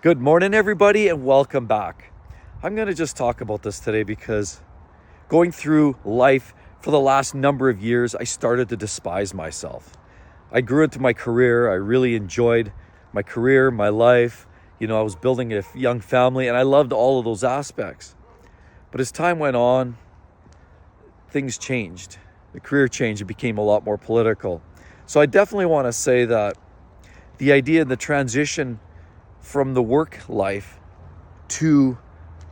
Good morning, everybody, and welcome back. I'm going to just talk about this today because going through life for the last number of years, I started to despise myself. I grew into my career. I really enjoyed my career, my life. I was building a young family, and I loved all of those aspects. But as time went on, things changed. The career changed. It became a lot more political. So I definitely want to say that the idea and the transition from the work life to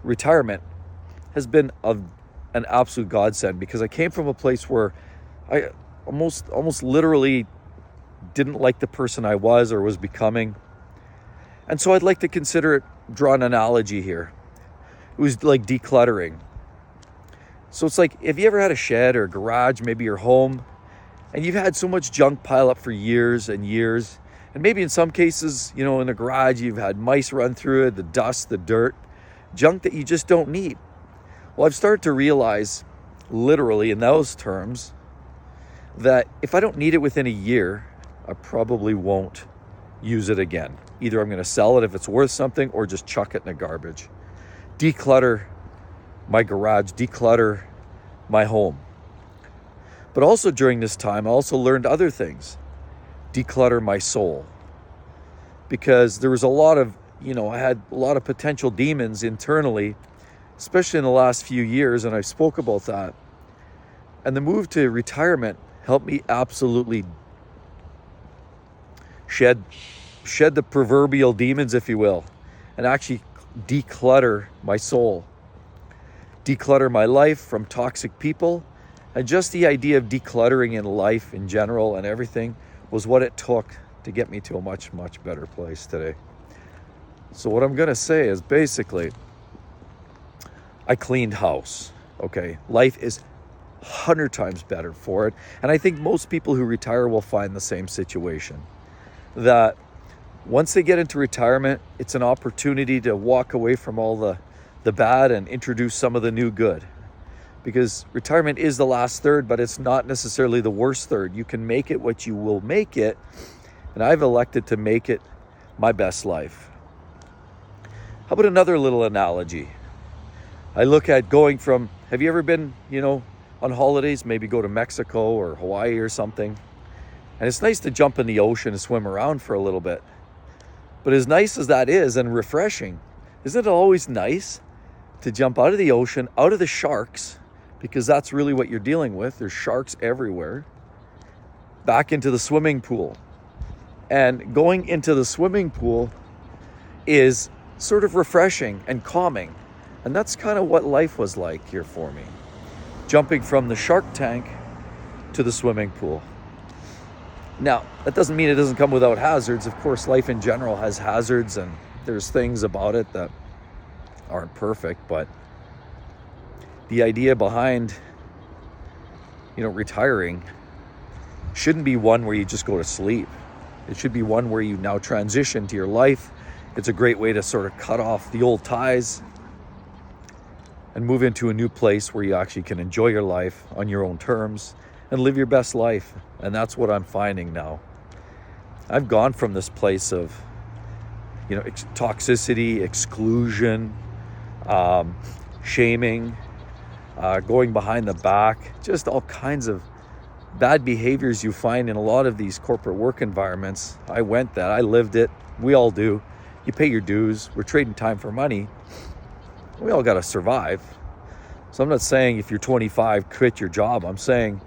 retirement has been an absolute godsend, because I came from a place where I almost literally didn't like the person I was or was becoming. And so I'd like to draw an analogy here. It was like decluttering. So it's like, if you ever had a shed or a garage, maybe your home, and you've had so much junk pile up for years and years. And maybe in some cases, in the garage, you've had mice run through it, the dust, the dirt, junk that you just don't need. Well, I've started to realize, literally in those terms, that if I don't need it within a year, I probably won't use it again. Either I'm going to sell it if it's worth something, or just chuck it in the garbage. Declutter my garage, declutter my home. But also during this time, I also learned other things. Declutter my soul, because there was a lot of, I had a lot of potential demons internally, especially in the last few years, and I spoke about that. And the move to retirement helped me absolutely shed the proverbial demons, if you will, and actually declutter my soul, declutter my life from toxic people. And just the idea of decluttering in life in general and everything was what it took to get me to a much, much better place today. So what I'm going to say is basically, I cleaned house, okay? Life is 100 times better for it. And I think most people who retire will find the same situation. That once they get into retirement, it's an opportunity to walk away from all the bad and introduce some of the new good. Because retirement is the last third, but it's not necessarily the worst third. You can make it what you will make it. And I've elected to make it my best life. How about another little analogy? I look at going from, have you ever been, on holidays, maybe go to Mexico or Hawaii or something? And it's nice to jump in the ocean and swim around for a little bit. But as nice as that is and refreshing, isn't it always nice to jump out of the ocean, out of the sharks, because that's really what you're dealing with. There's sharks everywhere. Back into the swimming pool. And going into the swimming pool is sort of refreshing and calming. And that's kind of what life was like here for me. Jumping from the shark tank to the swimming pool. Now, that doesn't mean it doesn't come without hazards. Of course, life in general has hazards, and there's things about it that aren't perfect, but the idea behind, retiring shouldn't be one where you just go to sleep. It should be one where you now transition to your life. It's a great way to sort of cut off the old ties and move into a new place where you actually can enjoy your life on your own terms and live your best life. And that's what I'm finding now. I've gone from this place of, toxicity, exclusion, shaming, going behind the back, just all kinds of bad behaviors you find in a lot of these corporate work environments. I lived it. We all do. You pay your dues. We're trading time for money. We all got to survive. So I'm not saying if you're 25, quit your job. I'm saying,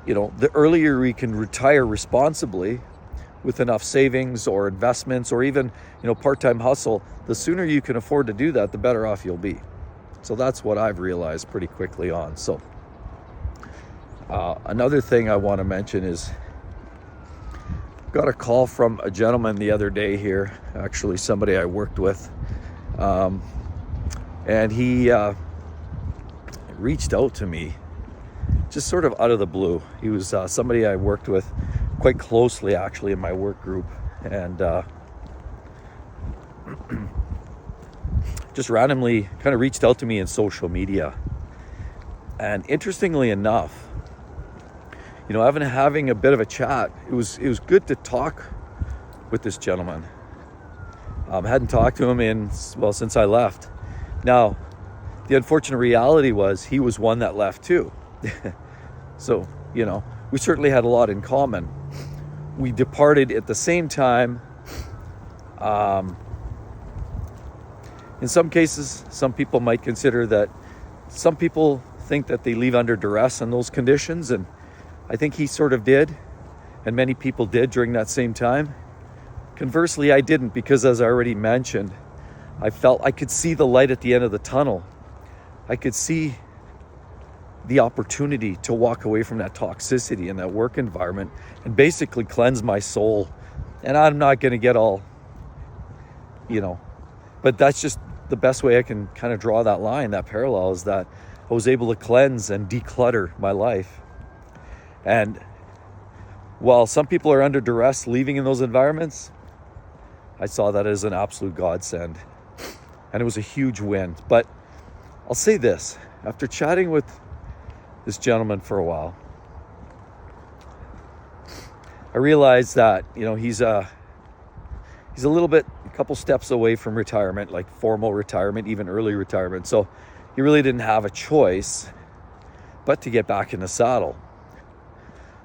the earlier we can retire responsibly with enough savings or investments or even, part-time hustle, the sooner you can afford to do that, the better off you'll be. So that's what I've realized pretty quickly on. So another thing I want to mention is, got a call from a gentleman the other day here, actually somebody I worked with, and he reached out to me just sort of out of the blue. He was somebody I worked with quite closely actually in my work group, and just randomly kind of reached out to me in social media. And interestingly enough, having a bit of a chat, it was good to talk with this gentleman. Hadn't talked to him since I left. Now, the unfortunate reality was he was one that left too. So, we certainly had a lot in common. We departed at the same time. In some cases, some people might consider that some people think that they leave under duress in those conditions, and I think he sort of did, and many people did during that same time. Conversely, I didn't, because as I already mentioned, I felt I could see the light at the end of the tunnel. I could see the opportunity to walk away from that toxicity in that work environment and basically cleanse my soul. And I'm not going to get all, but that's just the best way I can kind of draw that line, that parallel, is that I was able to cleanse and declutter my life. And while some people are under duress leaving in those environments, I saw that as an absolute godsend. And it was a huge win. But I'll say this, after chatting with this gentleman for a while, I realized that, he's a couple steps away from retirement, like formal retirement, even early retirement. So he really didn't have a choice but to get back in the saddle.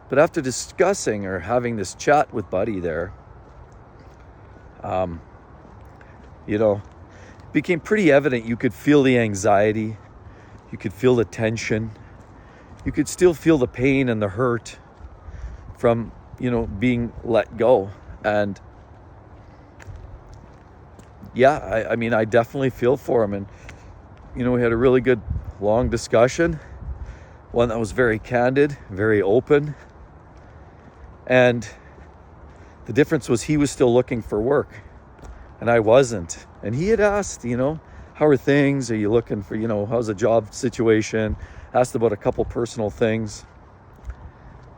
But after discussing or having this chat with Buddy there, it became pretty evident. You could feel the anxiety, you could feel the tension, you could still feel the pain and the hurt from, being let go. And yeah, I definitely feel for him. And, we had a really good long discussion, one that was very candid, very open. And the difference was he was still looking for work and I wasn't. And he had asked, how are things? Are you looking for, how's the job situation? Asked about a couple personal things.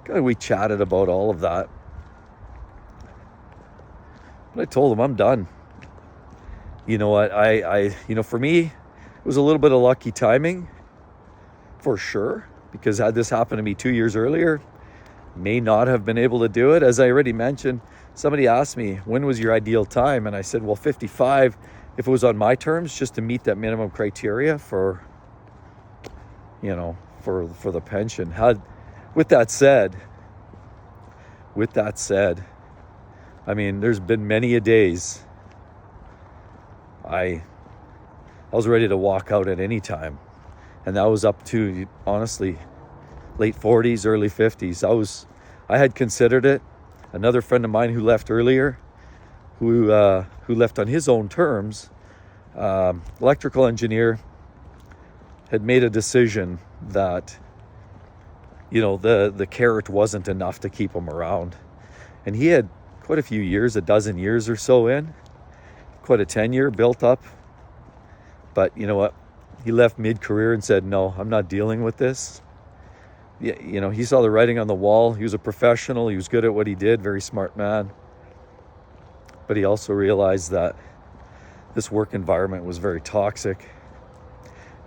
We chatted about all of that. But I told him I'm done. You know what? For me, it was a little bit of lucky timing, for sure, because had this happened to me 2 years earlier, may not have been able to do it. As I already mentioned, somebody asked me, when was your ideal time? And I said, 55, if it was on my terms, just to meet that minimum criteria for the pension. With that said, there's been many a days I was ready to walk out at any time. And that was up to, honestly, late 40s, early 50s. I had considered it. Another friend of mine who left earlier, who left on his own terms, electrical engineer, had made a decision that, the carrot wasn't enough to keep him around. And he had quite a few years, a dozen years or so in, quite a tenure built up. But you know what? He left mid-career and said, no, I'm not dealing with this. Yeah, he saw the writing on the wall. He was a professional. He was good at what he did. Very smart man. But he also realized that this work environment was very toxic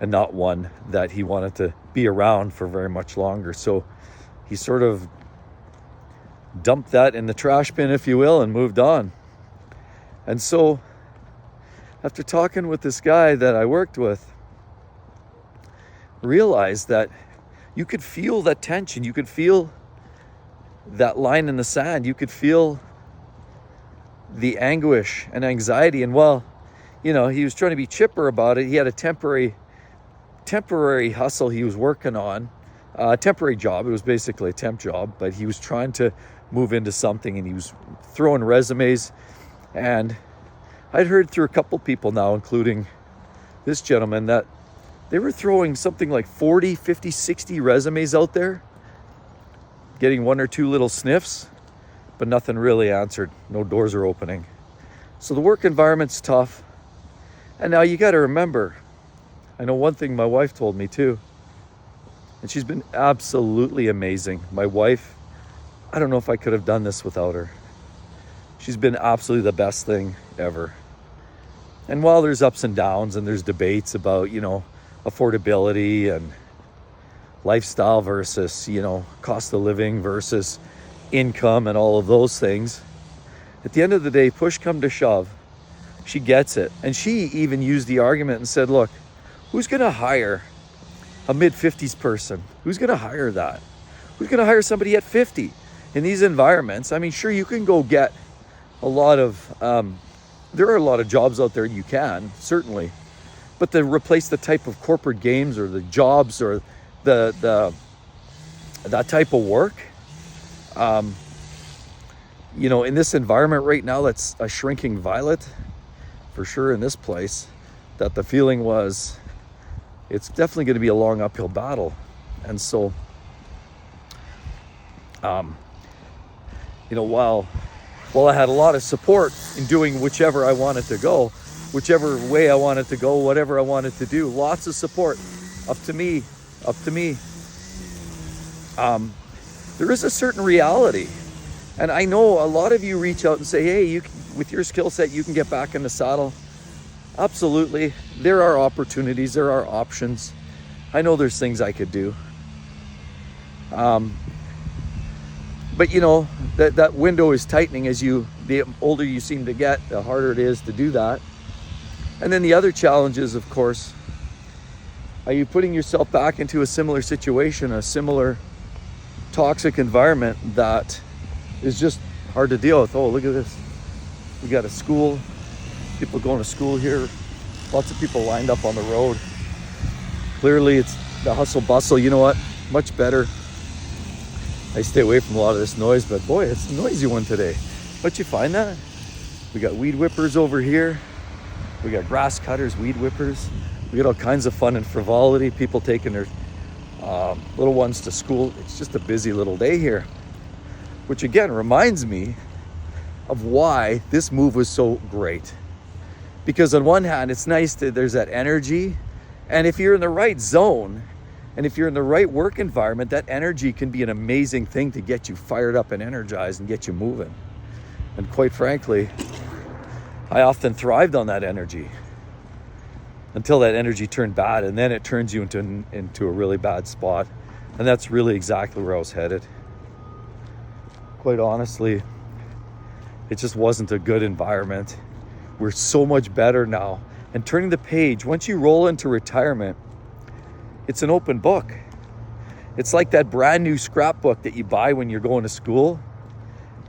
and not one that he wanted to be around for very much longer. So he sort of dumped that in the trash bin, if you will, and moved on. And so after talking with this guy that I worked with, realized that you could feel that tension. You could feel that line in the sand. You could feel the anguish and anxiety. And while, he was trying to be chipper about it, he had a temporary hustle he was working on, a temporary job. It was basically a temp job, but he was trying to move into something, and he was throwing resumes. And I'd heard through a couple people now, including this gentleman, that they were throwing something like 40, 50, 60 resumes out there, getting one or two little sniffs, but nothing really answered. No doors are opening. So the work environment's tough. And now you got to remember, I know one thing my wife told me too, and she's been absolutely amazing. My wife, I don't know if I could have done this without her. She's been absolutely the best thing ever. And while there's ups and downs and there's debates about, affordability and lifestyle versus, cost of living versus income and all of those things, at the end of the day, push come to shove, She gets it. And she even used the argument and said, look, who's going to hire a mid-50s person? Who's going to hire that? Who's going to hire somebody at 50 in these environments? I mean, sure, you can go get a lot of, there are a lot of jobs out there you can, certainly. But to replace the type of corporate games or the jobs or that type of work, in this environment right now, that's a shrinking violet, for sure in this place, that the feeling was, it's definitely going to be a long uphill battle. And so, while I had a lot of support in doing whichever I wanted to go, whichever way I wanted to go, whatever I wanted to do, lots of support, up to me. There is a certain reality. And I know a lot of you reach out and say, hey, with your skill set, you can get back in the saddle. Absolutely. There are opportunities. There are options. I know there's things I could do. But that window is tightening the older you seem to get, the harder it is to do that. And then the other challenge is, of course, are you putting yourself back into a similar situation, a similar toxic environment that is just hard to deal with? Oh, look at this. We got a school, people going to school here, lots of people lined up on the road. Clearly it's the hustle bustle. You know what? Much better. I stay away from a lot of this noise, but boy, it's a noisy one today. Don't you find that? We got weed whippers over here. We got grass cutters, weed whippers. We got all kinds of fun and frivolity. People taking their little ones to school. It's just a busy little day here, which again reminds me of why this move was so great. Because on one hand, it's nice that there's that energy. And if you're in the right zone, and if you're in the right work environment, that energy can be an amazing thing to get you fired up and energized and get you moving. And quite frankly, I often thrived on that energy until that energy turned bad, and then it turns you into a really bad spot. And that's really exactly where I was headed. Quite honestly, it just wasn't a good environment. We're so much better now. And turning the page, once you roll into retirement, it's an open book. It's like that brand new scrapbook that you buy when you're going to school.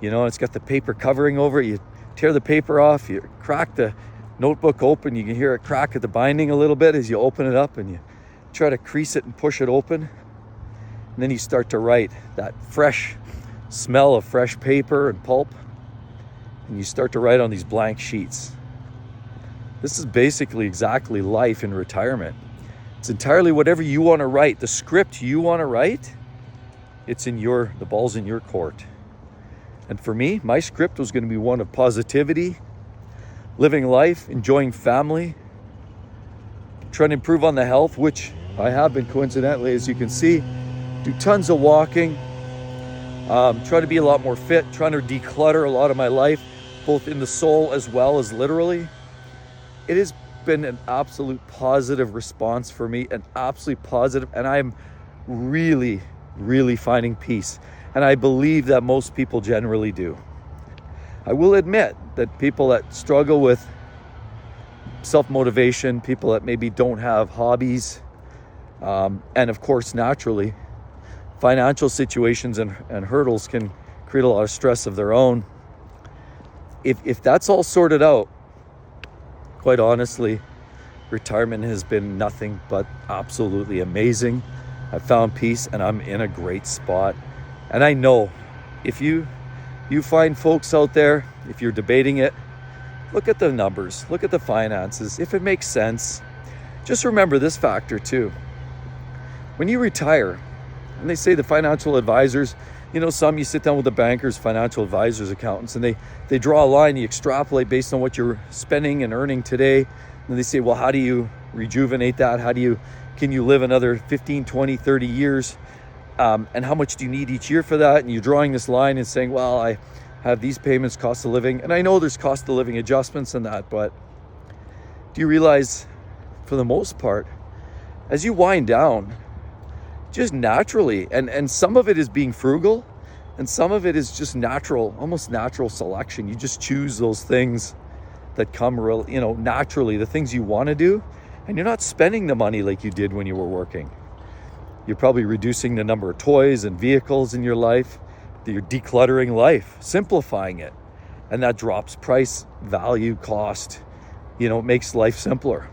It's got the paper covering over it. You tear the paper off, you crack the notebook open, you can hear it crack at the binding a little bit as you open it up, and you try to crease it and push it open. And then you start to write, that fresh smell of fresh paper and pulp, and you start to write on these blank sheets. This is basically exactly life in retirement. It's entirely whatever you want to write, the script you want to write, the ball's in your court. And for me, my script was going to be one of positivity, living life, enjoying family, trying to improve on the health, which I have been coincidentally, as you can see, do tons of walking, try to be a lot more fit, trying to declutter a lot of my life, both in the soul as well as literally. It has been an absolute positive response for me, an absolutely positive, and I'm really, really finding peace. And I believe that most people generally do. I will admit that people that struggle with self-motivation, people that maybe don't have hobbies, and of course, naturally, financial situations and hurdles can create a lot of stress of their own. If that's all sorted out, quite honestly, retirement has been nothing but absolutely amazing. I found peace and I'm in a great spot. And I know if you find folks out there, if you're debating it, look at the numbers, look at the finances. If it makes sense, just remember this factor too. When you retire, and they say the financial advisors, some you sit down with the bankers, financial advisors, accountants, and they draw a line, you extrapolate based on what you're spending and earning today. And they say, well, how do you rejuvenate that? Can you live another 15, 20, 30 years? And how much do you need each year for that? And you're drawing this line and saying, well, I have these payments, cost of living. And I know there's cost of living adjustments and that, but do you realize for the most part, as you wind down, just naturally, and some of it is being frugal, and some of it is just natural, almost natural selection. You just choose those things that come real, naturally, the things you want to do, and you're not spending the money like you did when you were working. You're probably reducing the number of toys and vehicles in your life. You're decluttering life, simplifying it. And that drops price, value, cost. It makes life simpler.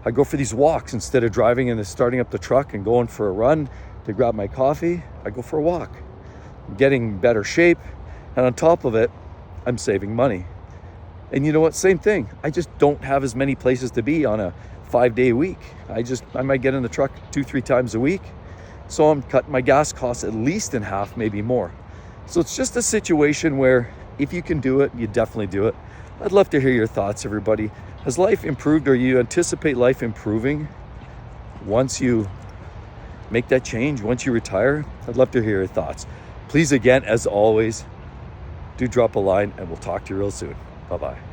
I go for these walks instead of driving and starting up the truck and going for a run to grab my coffee. I go for a walk. I'm getting better shape. And on top of it, I'm saving money. And you know what? Same thing. I just don't have as many places to be on a 5-day week. I might get in the truck 2-3 times a week. So I'm cutting my gas costs at least in half, maybe more. So it's just a situation where if you can do it, you definitely do it. I'd love to hear your thoughts, everybody. Has life improved, or you anticipate life improving once you make that change, once you retire? I'd love to hear your thoughts. Please, again, as always, do drop a line and we'll talk to you real soon. Bye-bye.